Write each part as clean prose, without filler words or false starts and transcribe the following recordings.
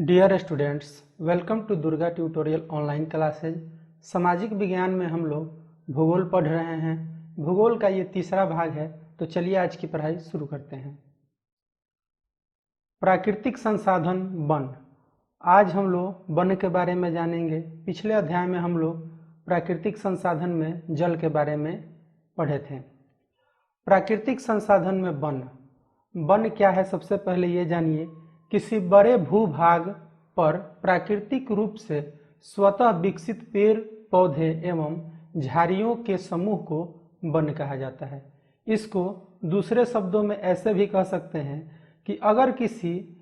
Dear students, welcome to Durga tutorial online classes. सामाजिक विज्ञान में हम लोग भूगोल पढ़ रहे हैं। भूगोल का ये तीसरा भाग है, तो चलिए आज की पढ़ाई शुरू करते हैं। प्राकृतिक संसाधन वन। आज हम लोग वन के बारे में जानेंगे। पिछले अध्याय में हम लोग प्राकृतिक संसाधन में जल के बारे में पढ़े थे। प्राकृतिक संसाधन में वन। वन क्या है, सबसे पहले ये जानिए। किसी बड़े भूभाग पर प्राकृतिक रूप से स्वतः विकसित पेड़ पौधे एवं झाड़ियों के समूह को वन कहा जाता है। इसको दूसरे शब्दों में ऐसे भी कह सकते हैं कि अगर किसी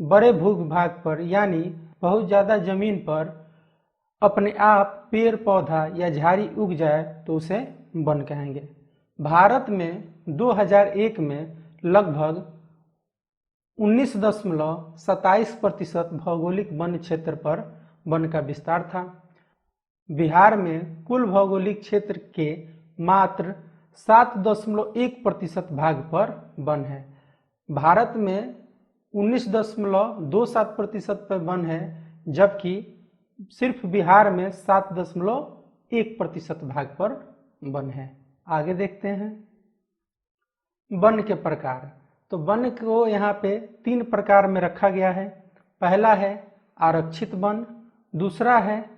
बड़े भूभाग पर यानी बहुत ज़्यादा जमीन पर अपने आप पेड़ पौधा या झाड़ी उग जाए तो उसे वन कहेंगे। भारत में 2001 में लगभग 19.27% भौगोलिक वन क्षेत्र पर वन का विस्तार था। बिहार में कुल भौगोलिक क्षेत्र के मात्र 7.1% भाग पर वन है। भारत में 19.27% पर वन है, जबकि सिर्फ बिहार में 7.1% भाग पर वन है। आगे देखते हैं वन के प्रकार। तो वन को यहाँ पे 3 प्रकार में रखा गया है। पहला है आरक्षित वन, दूसरा है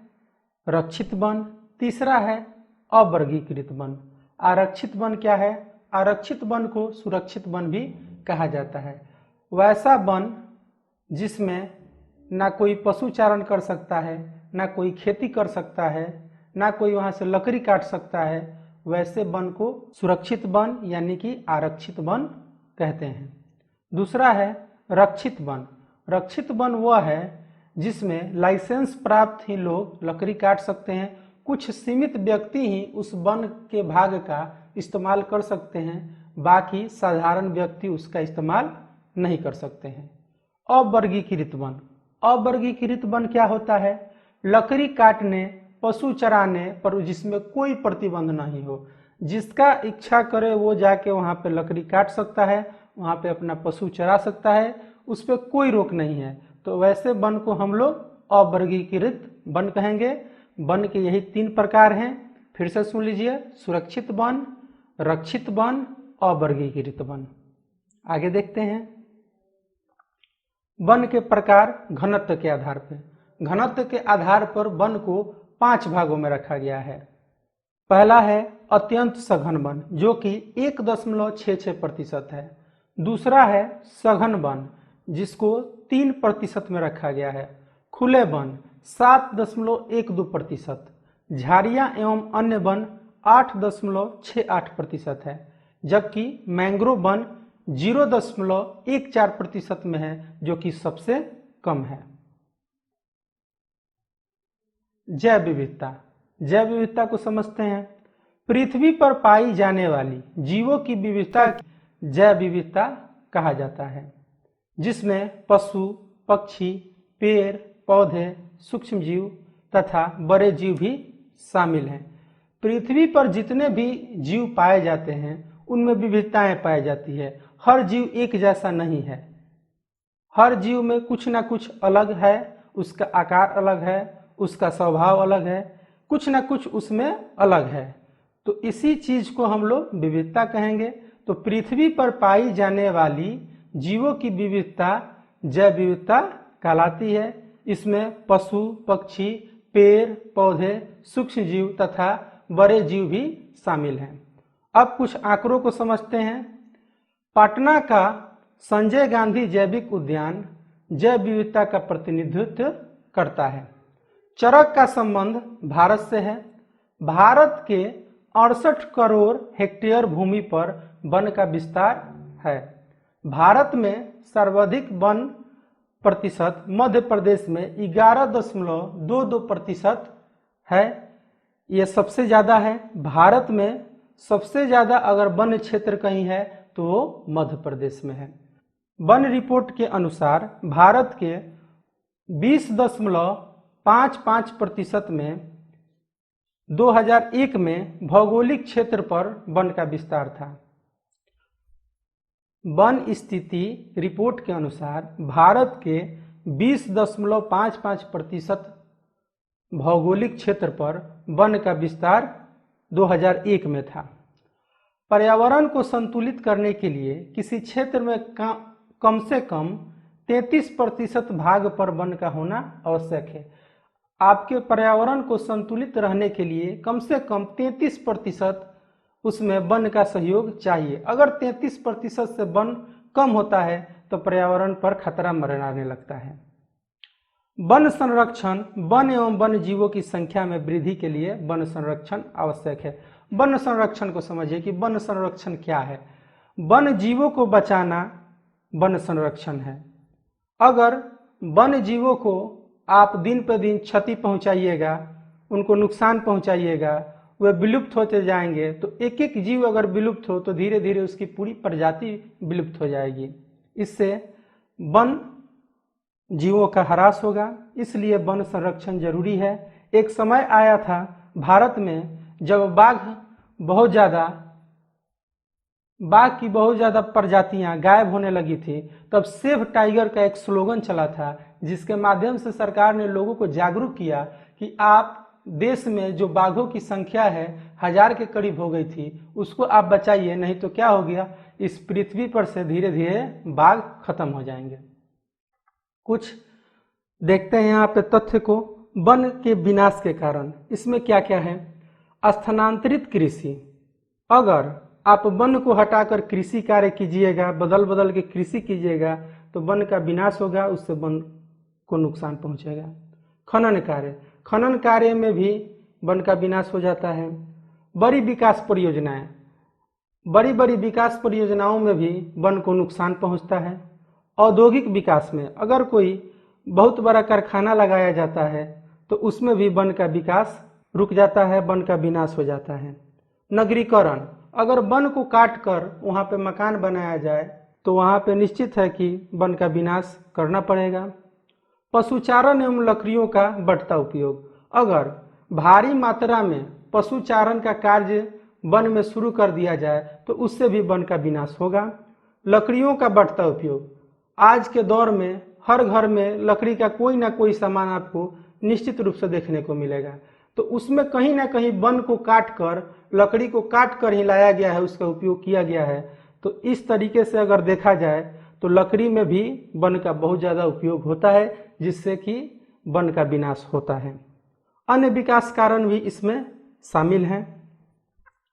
रक्षित वन, तीसरा है अवर्गीकृत वन। आरक्षित वन क्या है? आरक्षित वन को सुरक्षित वन भी कहा जाता है। वैसा वन जिसमें ना कोई पशु चारण कर सकता है, ना कोई खेती कर सकता है, ना कोई वहाँ से लकड़ी काट सकता है, वैसे वन को सुरक्षित वन यानी कि आरक्षित वन कहते हैं। दूसरा है रक्षित वन। रक्षित वन वह है जिसमें लाइसेंस प्राप्त ही लोग लकड़ी काट सकते हैं। कुछ सीमित व्यक्ति ही उस वन के भाग का इस्तेमाल कर सकते हैं, बाकी साधारण व्यक्ति उसका इस्तेमाल नहीं कर सकते हैं। अवर्गीकृत वन। अवर्गीकृत वन क्या होता है? लकड़ी काटने, पशु चराने पर जिसमें कोई प्रतिबंध नहीं हो। जिसका इच्छा करे वो जाके वहाँ पे लकड़ी काट सकता है, वहाँ पे अपना पशु चरा सकता है, उस पर कोई रोक नहीं है। तो वैसे वन को हम लोग अवर्गीकृत वन कहेंगे। वन के यही 3 प्रकार हैं। फिर से सुन लीजिए, सुरक्षित वन, रक्षित वन, अवर्गीकृत वन। आगे देखते हैं वन के प्रकार घनत्व के आधार पर। घनत्व के आधार पर वन को 5 भागों में रखा गया है। पहला है अत्यंत सघन वन, जो कि 1.66% है। दूसरा है सघन वन, जिसको 3% में रखा गया है। खुले वन 7.12%। झाड़ियां एवं अन्य वन 8.68% है, जबकि मैंग्रोव वन 0.14% में है, जो कि सबसे कम है। जैव विविधता। जैव विविधता को समझते हैं। पृथ्वी पर पाई जाने वाली जीवों की विविधता जैव विविधता कहा जाता है, जिसमें पशु, पक्षी, पेड़ पौधे, सूक्ष्म जीव तथा बड़े जीव भी शामिल हैं। पृथ्वी पर जितने भी जीव पाए जाते हैं उनमें विविधताएं पाई जाती है। हर जीव एक जैसा नहीं है। हर जीव में कुछ ना कुछ अलग है, उसका आकार अलग है, उसका स्वभाव अलग है, कुछ ना कुछ उसमें अलग है। तो इसी चीज को हम लोग विविधता कहेंगे। तो पृथ्वी पर पाई जाने वाली जीवों की विविधता जैव विविधता कहलाती है। इसमें पशु, पक्षी, पेड़ पौधे, सूक्ष्म जीव तथा बड़े जीव भी शामिल हैं। अब कुछ आंकड़ों को समझते हैं। पटना का संजय गांधी जैविक उद्यान जैव विविधता का प्रतिनिधित्व करता है। चरक का संबंध भारत से है। भारत के 68 करोड़ हेक्टेयर भूमि पर वन का विस्तार है। भारत में सर्वाधिक वन प्रतिशत मध्य प्रदेश में 11.22% है। ये सबसे ज़्यादा है। भारत में सबसे ज़्यादा अगर वन क्षेत्र कहीं है तो वो मध्य प्रदेश में है। वन रिपोर्ट के अनुसार भारत के 20.55% में 2001 में भौगोलिक क्षेत्र पर वन का विस्तार था। वन स्थिति रिपोर्ट के अनुसार भारत के 20.55% भौगोलिक क्षेत्र पर वन का विस्तार 2001 में था। पर्यावरण को संतुलित करने के लिए किसी क्षेत्र में कम से कम 33% भाग पर वन का होना आवश्यक है। आपके पर्यावरण को संतुलित रहने के लिए कम से कम 33% उसमें वन का सहयोग चाहिए। अगर 33% से वन कम होता है तो पर्यावरण पर खतरा मंडराने लगता है। वन संरक्षण वन एवं वन जीवों की संख्या में वृद्धि के लिए वन संरक्षण आवश्यक है। वन संरक्षण को समझिए कि वन संरक्षण क्या है। वन जीवों को बचाना वन संरक्षण है। अगर वन जीवों को आप दिन पर दिन क्षति पहुंचाइएगा, उनको नुकसान पहुंचाइएगा, वे विलुप्त होते जाएंगे, तो एक एक जीव अगर विलुप्त हो तो धीरे धीरे उसकी पूरी प्रजाति विलुप्त हो जाएगी। इससे वन जीवों का ह्रास होगा, इसलिए वन संरक्षण जरूरी है। एक समय आया था भारत में जब बाघ की बहुत ज़्यादा प्रजातियां गायब होने लगी थी, तब सेव टाइगर का एक स्लोगन चला था, जिसके माध्यम से सरकार ने लोगों को जागरूक किया कि आप देश में जो बाघों की संख्या है 1000 के करीब हो गई थी, उसको आप बचाइए, नहीं तो क्या हो गया, इस पृथ्वी पर से धीरे धीरे बाघ खत्म हो जाएंगे। कुछ देखते हैं यहाँ पे तथ्य को। वन के विनाश के कारण इसमें क्या क्या है। स्थानांतरित कृषि, अगर आप वन को हटाकर कृषि कार्य कीजिएगा, बदल बदल के कृषि कीजिएगा, तो वन का विनाश होगा, उससे वन को नुकसान पहुंचेगा। खनन कार्य में भी वन का विनाश हो जाता है। बड़ी बड़ी विकास परियोजनाओं में भी वन को नुकसान पहुंचता है। औद्योगिक विकास में अगर कोई बहुत बड़ा कारखाना लगाया जाता है तो उसमें भी वन का विकास रुक जाता है, वन का विनाश हो जाता है। नगरीकरण, अगर वन को काट कर वहाँ पे मकान बनाया जाए तो वहाँ पे निश्चित है कि वन का विनाश करना पड़ेगा। पशुचारण एवं लकड़ियों का बढ़ता उपयोग, अगर भारी मात्रा में पशुचारण का कार्य वन में शुरू कर दिया जाए तो उससे भी वन का विनाश होगा। लकड़ियों का बढ़ता उपयोग, आज के दौर में हर घर में लकड़ी का कोई ना कोई सामान आपको निश्चित रूप से देखने को मिलेगा, तो उसमें कहीं ना कहीं वन को काट कर, लकड़ी को काट कर ही लाया गया है, उसका उपयोग किया गया है। तो इस तरीके से अगर देखा जाए तो लकड़ी में भी वन का बहुत ज़्यादा उपयोग होता है, जिससे कि वन का विनाश होता है। अन्य विकास कारण भी इसमें शामिल हैं।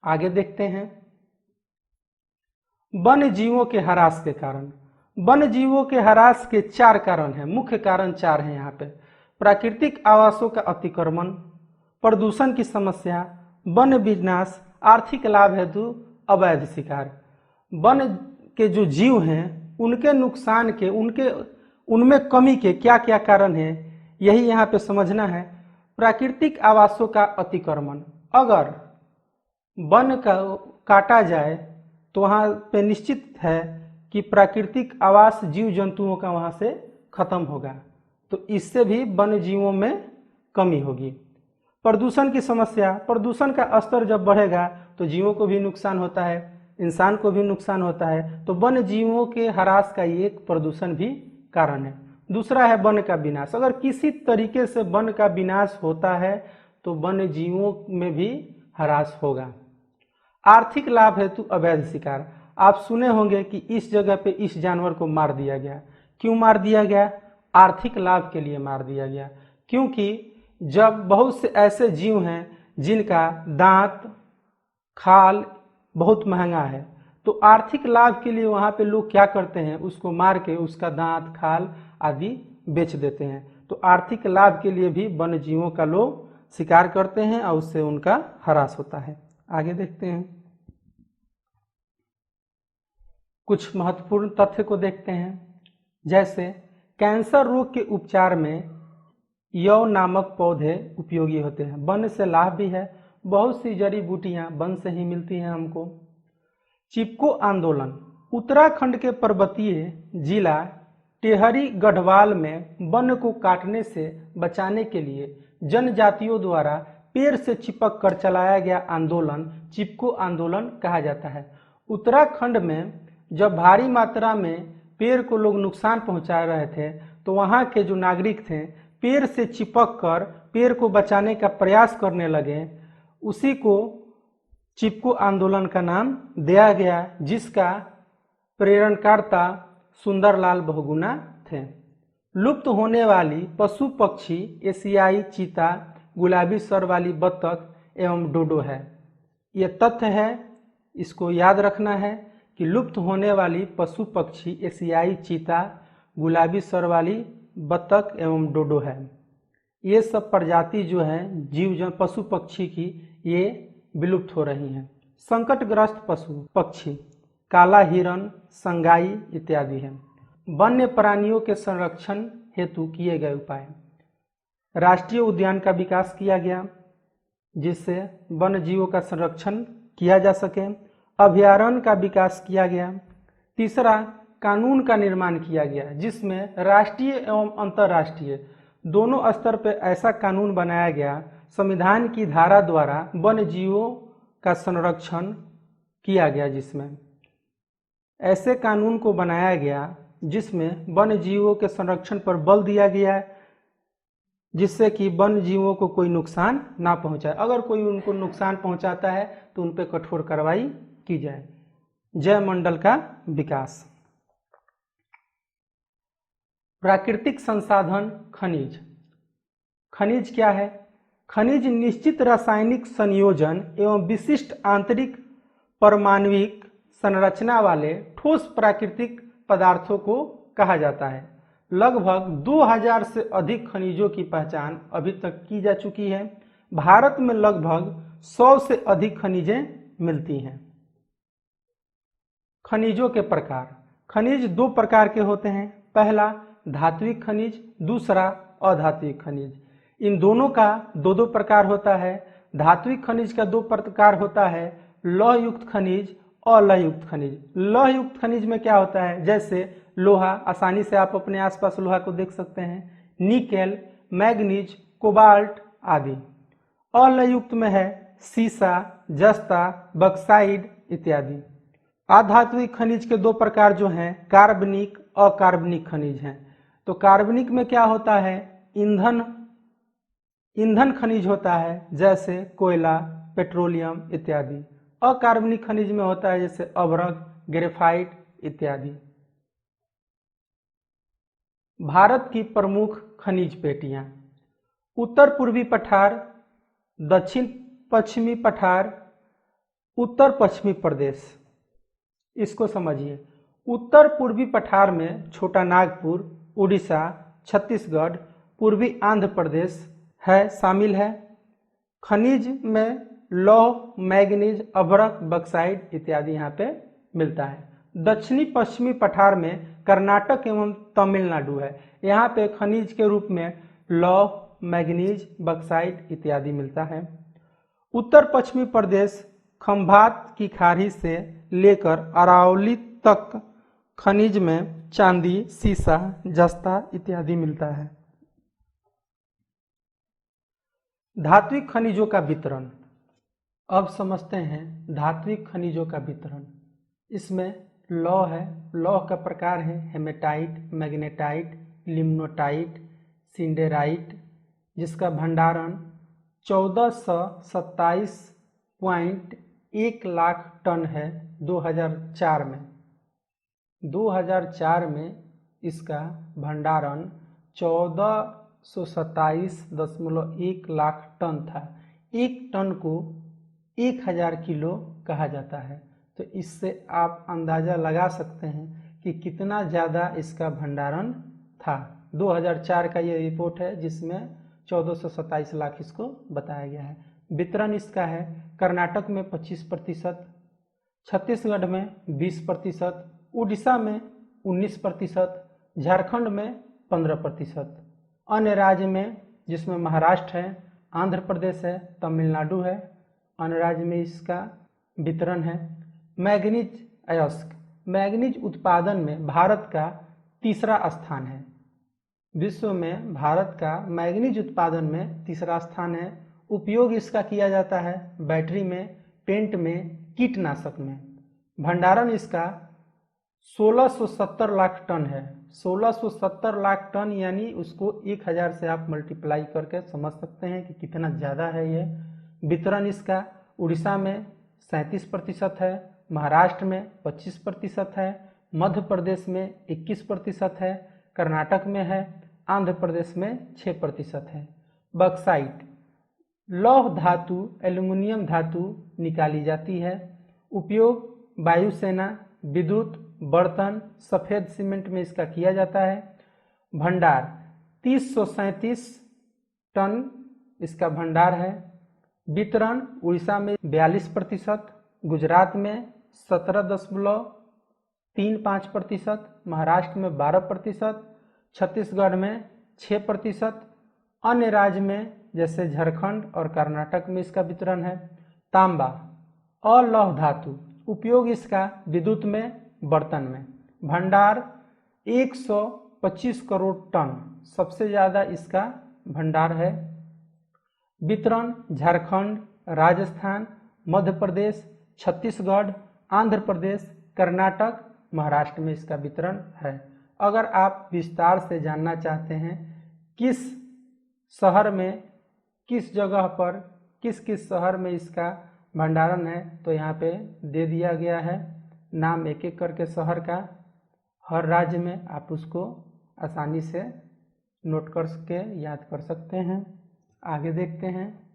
आगे देखते हैं। वन जीवों के ह्रास के कारण, वन जीवों के ह्रास के 4 कारण हैं, मुख्य कारण 4 हैं यहाँ पे। प्राकृतिक आवासों का अतिक्रमण, प्रदूषण की समस्या, वन विनाश, आर्थिक लाभ हेतु अवैध शिकार। वन के जो जीव हैं उनके नुकसान के, उनमें कमी के क्या क्या कारण हैं, यही यहाँ पे समझना है। प्राकृतिक आवासों का अतिक्रमण, अगर वन का काटा जाए तो वहाँ पे निश्चित है कि प्राकृतिक आवास जीव जंतुओं का वहाँ से खत्म होगा, तो इससे भी वन जीवों में कमी होगी। प्रदूषण की समस्या, प्रदूषण का स्तर जब बढ़ेगा तो जीवों को भी नुकसान होता है, इंसान को भी नुकसान होता है, तो वन जीवों के ह्रास का एक प्रदूषण भी कारण है। दूसरा है वन का विनाश, अगर किसी तरीके से वन का विनाश होता है तो वन जीवों में भी ह्रास होगा। आर्थिक लाभ हेतु अवैध शिकार, आप सुने होंगे कि इस जगह पे इस जानवर को मार दिया गया, क्यों मार दिया गया, आर्थिक लाभ के लिए मार दिया गया। क्योंकि जब बहुत से ऐसे जीव हैं जिनका दांत खाल बहुत महंगा है, तो आर्थिक लाभ के लिए वहाँ पे लोग क्या करते हैं, उसको मार के उसका दांत खाल आदि बेच देते हैं। तो आर्थिक लाभ के लिए भी वन जीवों का लोग शिकार करते हैं और उससे उनका ह्रास होता है। आगे देखते हैं, कुछ महत्वपूर्ण तथ्य को देखते हैं। जैसे कैंसर रोग के उपचार में यौ नामक पौधे उपयोगी होते हैं, वन से लाभ भी है, बहुत सी जड़ी बूटियां वन से ही मिलती हैं हमको। चिपको आंदोलन, उत्तराखंड के पर्वतीय जिला टेहरी गढ़वाल में वन को काटने से बचाने के लिए जनजातियों द्वारा पेड़ से चिपक कर चलाया गया आंदोलन चिपको आंदोलन कहा जाता है। उत्तराखंड में जब भारी मात्रा में पेड़ को लोग नुकसान पहुंचा रहे थे तो तो वहाँ के जो नागरिक थे पेड़ से चिपक कर पेड़ को बचाने का प्रयास करने लगे। उसी को चिपको आंदोलन का नाम दिया गया, जिसका प्रेरणकर्ता सुंदरलाल बहुगुणा थे। लुप्त होने वाली पशु पक्षी एशियाई चीता, गुलाबी सर वाली बत्तख एवं डोडो है। ये तथ्य है, इसको याद रखना है कि लुप्त होने वाली पशु पक्षी एशियाई चीता, गुलाबी सर वाली बत्तख एवं डोडो है। ये सब प्रजाति जो है जीव पशु पक्षी की, ये विलुप्त हो रही हैं। संकटग्रस्त पशु पक्षी काला हिरण, संगाई इत्यादि है। वन्य प्राणियों के संरक्षण हेतु किए गए उपाय। राष्ट्रीय उद्यान का विकास किया गया, जिससे वन्य जीवों का संरक्षण किया जा सके। अभयारण्य का विकास किया गया। तीसरा, कानून का निर्माण किया गया, जिसमें राष्ट्रीय एवं अंतर्राष्ट्रीय दोनों स्तर पर ऐसा कानून बनाया गया, संविधान की धारा द्वारा वन्य जीवों का संरक्षण किया गया, जिसमें ऐसे कानून को बनाया गया जिसमें वन्य जीवों के संरक्षण पर बल दिया गया है, जिससे कि वन्य जीवों को कोई नुकसान ना पहुंचाए। अगर कोई उनको नुकसान पहुंचाता है तो उन पर कठोर कार्रवाई की जाए। जैवमंडल का विकास। प्राकृतिक संसाधन खनिज। खनिज क्या है? खनिज निश्चित रासायनिक संयोजन एवं विशिष्ट आंतरिक परमाणविक संरचना वाले ठोस प्राकृतिक पदार्थों को कहा जाता है। लगभग 2000 से अधिक खनिजों की पहचान अभी तक की जा चुकी है। भारत में लगभग 100 से अधिक खनिजें मिलती हैं। खनिजों के प्रकार। खनिज दो प्रकार के होते हैं। पहला धात्विक खनिज, दूसरा अधात्विक खनिज। इन दोनों का दो प्रकार होता है। धात्विक खनिज का दो प्रकार होता है, लौह युक्त खनिज और लौह युक्त खनिज। लौह युक्त खनिज में क्या होता है, जैसे लोहा, आसानी से आप अपने आसपास लोहा को देख सकते हैं, निकेल, मैग्नीज, कोबाल्ट आदि। अलौह युक्त में है सीसा, जस्ता, बक्साइड इत्यादि। अधात्विक खनिज के दो प्रकार जो हैं, कार्बनिक और अकार्बनिक खनिज हैं। तो कार्बनिक में क्या होता है, ईंधन खनिज होता है, जैसे कोयला, पेट्रोलियम इत्यादि। अकार्बनिक खनिज में होता है जैसे अभ्रक, ग्रेफाइट इत्यादि। भारत की प्रमुख खनिज पेटियां। उत्तर पूर्वी पठार, दक्षिण पश्चिमी पठार, उत्तर पश्चिमी प्रदेश। इसको समझिए। उत्तर पूर्वी पठार में छोटा नागपुर, उड़ीसा, छत्तीसगढ़, पूर्वी आंध्र प्रदेश है, शामिल है। खनिज में लौह, मैग्नीज, अभ्रक, बक्साइड इत्यादि यहाँ पे मिलता है। दक्षिणी पश्चिमी पठार में कर्नाटक एवं तमिलनाडु है। यहाँ पे खनिज के रूप में लौह, मैग्नीज, बक्साइड इत्यादि मिलता है। उत्तर पश्चिमी प्रदेश खंभात की खाड़ी से लेकर अरावली तक खनिज में चांदी, सीसा, जस्ता इत्यादि मिलता है। धात्विक खनिजों का वितरण। अब समझते हैं धात्विक खनिजों का वितरण। इसमें लौह है, लौह का प्रकार है हेमेटाइट, मैग्नेटाइट, लिम्नोटाइट, सिंडेराइट, जिसका भंडारण 1427.1 लाख टन है 2004 में। 2004 में इसका भंडारण 1427.1 लाख टन था। एक टन को 1000 किलो कहा जाता है। तो इससे आप अंदाजा लगा सकते हैं कि कितना ज़्यादा इसका भंडारण था। 2004 का ये रिपोर्ट है, जिसमें 1427 लाख इसको बताया गया है। वितरण इसका है कर्नाटक में 25%, छत्तीसगढ़ में 20%, उड़ीसा में 19%, झारखंड में 15%। अन्य राज्य में जिसमें महाराष्ट्र है, आंध्र प्रदेश है, तमिलनाडु है, अन्य राज्य में इसका वितरण है। मैग्नीज अयस्क। मैग्नीज उत्पादन में भारत का तीसरा स्थान है। विश्व में भारत का मैग्नीज उत्पादन में तीसरा स्थान है। उपयोग इसका किया जाता है बैटरी में, पेंट में, कीटनाशक में। भंडारण इसका 1670 लाख टन है। 1670 लाख टन, यानी उसको 1000 से आप मल्टीप्लाई करके समझ सकते हैं कि कितना ज़्यादा है ये। वितरण इसका उड़ीसा में 37% है, महाराष्ट्र में 25% है, मध्य प्रदेश में 21% है, कर्नाटक में है, आंध्र प्रदेश में 6% है। बक्साइट लौह धातु, एल्युमिनियम धातु निकाली जाती है। उपयोग वायुसेना, विद्युत, बर्तन, सफ़ेद सीमेंट में इसका किया जाता है। भंडार 3037 टन इसका भंडार है। वितरण उड़ीसा में 42%, गुजरात में 17.35%, महाराष्ट्र में 12%, छत्तीसगढ़ में 6%, अन्य राज्य में जैसे झारखंड और कर्नाटक में इसका वितरण है। तांबा अलौह धातु, उपयोग इसका विद्युत में, बर्तन में। भंडार 125 करोड़ टन, सबसे ज़्यादा इसका भंडार है। वितरण झारखंड, राजस्थान, मध्य प्रदेश, छत्तीसगढ़, आंध्र प्रदेश, कर्नाटक, महाराष्ट्र में इसका वितरण है। अगर आप विस्तार से जानना चाहते हैं किस शहर में, किस जगह पर, किस किस शहर में इसका भंडारण है, तो यहाँ पे दे दिया गया है नाम एक एक करके शहर का। हर राज्य में आप उसको आसानी से नोट कर के याद कर सकते हैं। आगे देखते हैं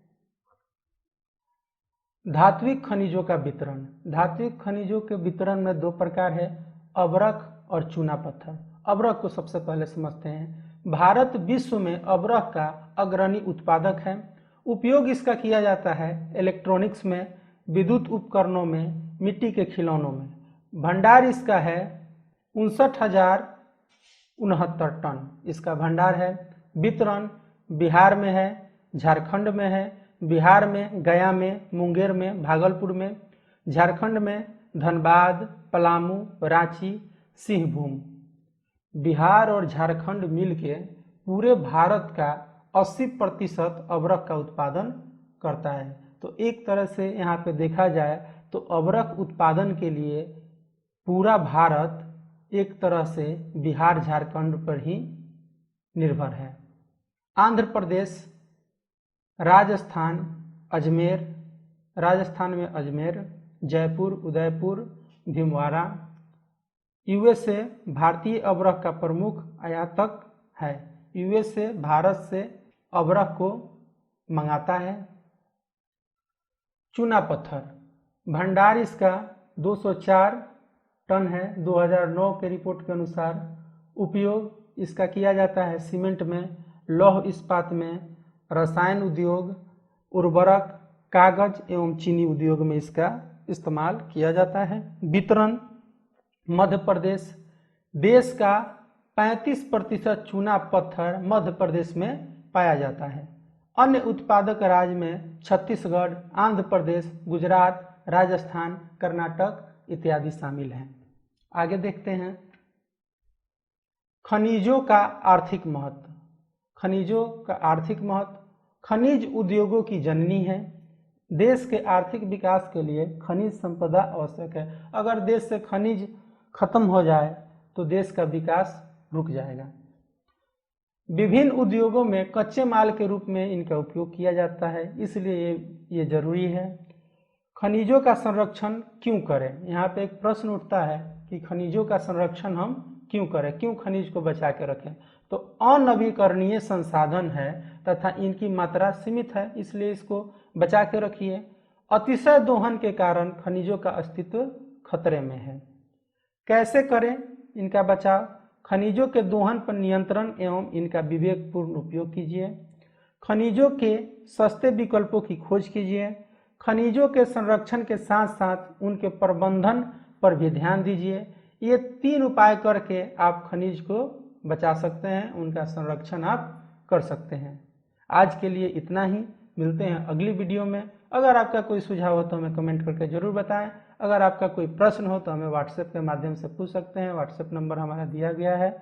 धात्विक खनिजों का वितरण। धात्विक खनिजों के वितरण में दो प्रकार है, अभ्रक और चूना पत्थर। अभ्रक को सबसे पहले समझते हैं। भारत विश्व में अभ्रक का अग्रणी उत्पादक है। उपयोग इसका किया जाता है इलेक्ट्रॉनिक्स में, विद्युत उपकरणों में, मिट्टी के खिलौनों में। भंडार इसका है 59,069 टन इसका भंडार है। वितरण बिहार में है, झारखंड में है, बिहार में गया में, मुंगेर में, भागलपुर में, झारखंड में धनबाद, पलामू, रांची, सिंहभूम। बिहार और झारखंड मिलके पूरे भारत का 80% अभ्रक का उत्पादन करता है। तो एक तरह से यहाँ पे देखा जाए तो अभ्रक उत्पादन के लिए पूरा भारत एक तरह से बिहार झारखंड पर ही निर्भर है। आंध्र प्रदेश, राजस्थान, अजमेर, राजस्थान में अजमेर, जयपुर, उदयपुर, भीलवाड़ा। यूएसए भारतीय अभ्रक का प्रमुख आयातक है। यूएसए भारत से अभ्रक को मंगाता है। चूना पत्थर भंडार इसका 204 टन है 2009 के रिपोर्ट के अनुसार। उपयोग इसका किया जाता है सीमेंट में, लौह इस्पात में, रसायन उद्योग, उर्वरक, कागज एवं चीनी उद्योग में इसका इस्तेमाल किया जाता है। वितरण मध्य प्रदेश, देश का 35% चूना पत्थर मध्य प्रदेश में पाया जाता है। अन्य उत्पादक राज्य में छत्तीसगढ़, आंध्र प्रदेश, गुजरात, राजस्थान, कर्नाटक इत्यादि शामिल हैं। आगे देखते हैं खनिजों का आर्थिक महत्व। खनिजों का आर्थिक महत्व, खनिज उद्योगों की जननी है। देश के आर्थिक विकास के लिए खनिज संपदा आवश्यक है। अगर देश से खनिज खत्म हो जाए तो देश का विकास रुक जाएगा। विभिन्न उद्योगों में कच्चे माल के रूप में इनका उपयोग किया जाता है, इसलिए ये जरूरी है। खनिजों का संरक्षण क्यों करें? यहाँ पे एक प्रश्न उठता है कि खनिजों का संरक्षण हम क्यों करें, क्यों खनिज को बचा के रखें? तो अनवीकरणीय संसाधन है तथा इनकी मात्रा सीमित है, इसलिए इसको बचा के रखिए। अतिशय दोहन के कारण खनिजों का अस्तित्व खतरे में है। कैसे करें इनका बचाव? खनिजों के दोहन पर नियंत्रण एवं इनका विवेकपूर्ण उपयोग कीजिए। खनिजों के सस्ते विकल्पों की खोज कीजिए। खनिजों के संरक्षण के साथ साथ उनके प्रबंधन पर भी ध्यान दीजिए। ये 3 उपाय करके आप खनिज को बचा सकते हैं, उनका संरक्षण आप कर सकते हैं। आज के लिए इतना ही, मिलते हैं अगली वीडियो में। अगर आपका कोई सुझाव हो तो हमें कमेंट करके जरूर बताएं। अगर आपका कोई प्रश्न हो तो हमें व्हाट्सएप के माध्यम से पूछ सकते हैं। व्हाट्सएप नंबर हमारा दिया गया है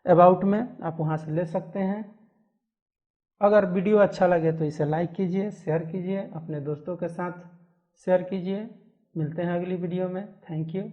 अबाउट में, आप वहां से ले सकते हैं। अगर वीडियो अच्छा लगे तो इसे लाइक कीजिए, शेयर कीजिए, अपने दोस्तों के साथ शेयर कीजिए। मिलते हैं अगली वीडियो में। Thank you.